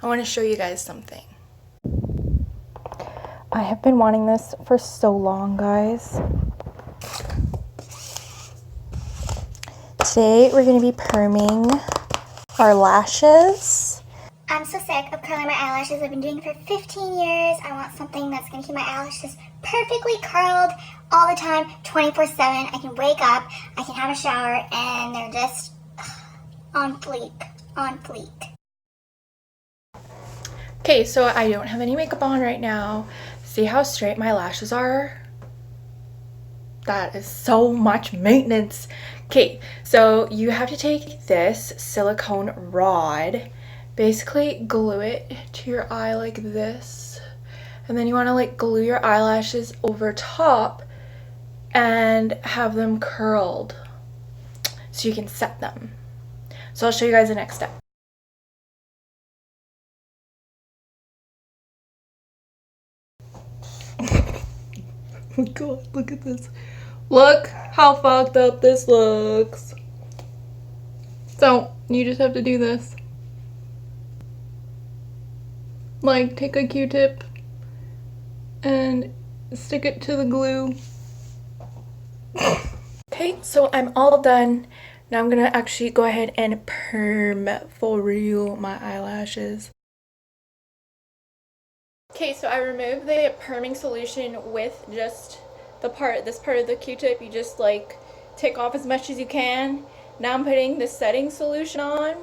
I want to show you guys something. I have been wanting this for so long, guys. Today we're going to be perming our lashes. I'm so sick of curling my eyelashes. I've been doing it for 15 years. I want something that's going to keep my eyelashes perfectly curled all the time, 24/7. I can wake up, I can have a shower, and they're just on fleek, on fleek. Okay, so I don't have any makeup on right now. See how straight my lashes are? That is so much maintenance. Okay, so you have to take this silicone rod, basically glue it to your eye like this, and then you want to like glue your eyelashes over top and have them curled so you can set them. So I'll show you guys the next step. Oh my god, look at this. Look how fucked up this looks. So you just have to do this. Like, take a Q-tip and stick it to the glue. Okay, so I'm all done. Now I'm gonna actually go ahead and perm for real my eyelashes. Okay, so I removed the perming solution with just this part of the Q-tip. You just like take off as much as you can. Now I'm putting the setting solution on.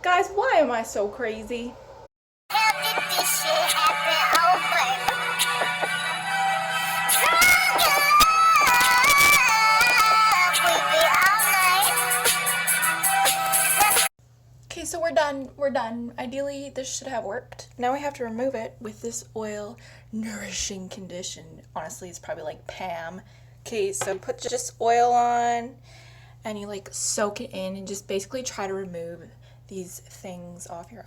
Guys, why am I so crazy? Okay, so we're done. Ideally, this should have worked. Now we have to remove it with this oil nourishing condition. Honestly, it's probably like PERM. Okay, so put just oil on and you like soak it in and just basically try to remove these things off your eye.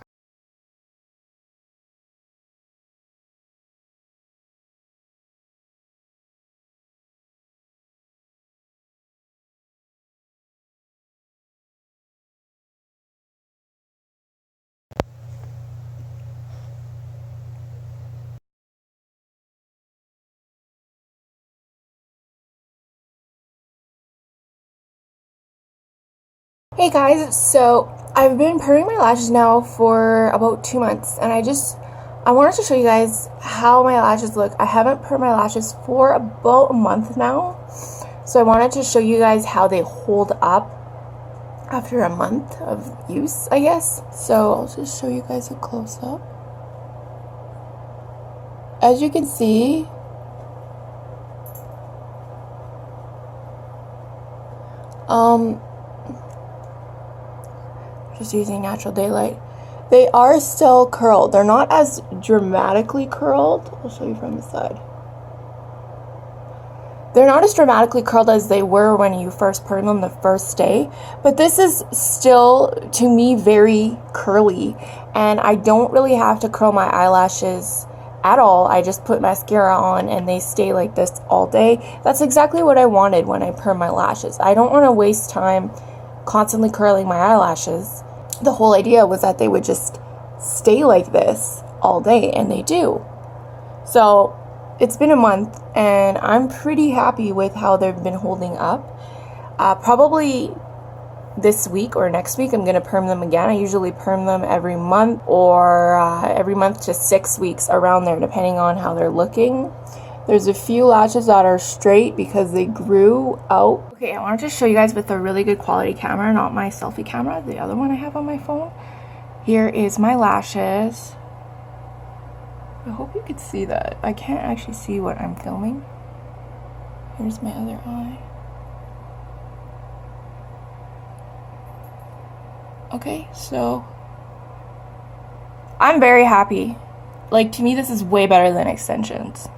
Hey guys, so I've been perming my lashes now for about 2 months, and I wanted to show you guys how my lashes look. I haven't permed my lashes for about a month now, so I wanted to show you guys how they hold up after a month of use, I guess. So I'll just show you guys a close-up. As you can see, just using natural daylight, they are still curled. They're not as dramatically curled. I'll show you from the side. They're not as dramatically curled as they were when you first permed them the first day, but this is still, to me, very curly, and I don't really have to curl my eyelashes at all. I just put mascara on and they stay like this all day. That's exactly what I wanted when I perm my lashes. I don't want to waste time constantly curling my eyelashes. The whole idea was that they would just stay like this all day, and they do. So it's been a month and I'm pretty happy with how they've been holding up. Probably this week or next week I'm going to perm them again. I usually perm them every month or every month to 6 weeks, around there, depending on how they're looking. There's a few lashes that are straight because they grew out. Okay, I wanted to show you guys with a really good quality camera, not my selfie camera, the other one I have on my phone. Here is my lashes. I hope you can see that. I can't actually see what I'm filming. Here's my other eye. Okay, so I'm very happy. Like, to me, this is way better than extensions.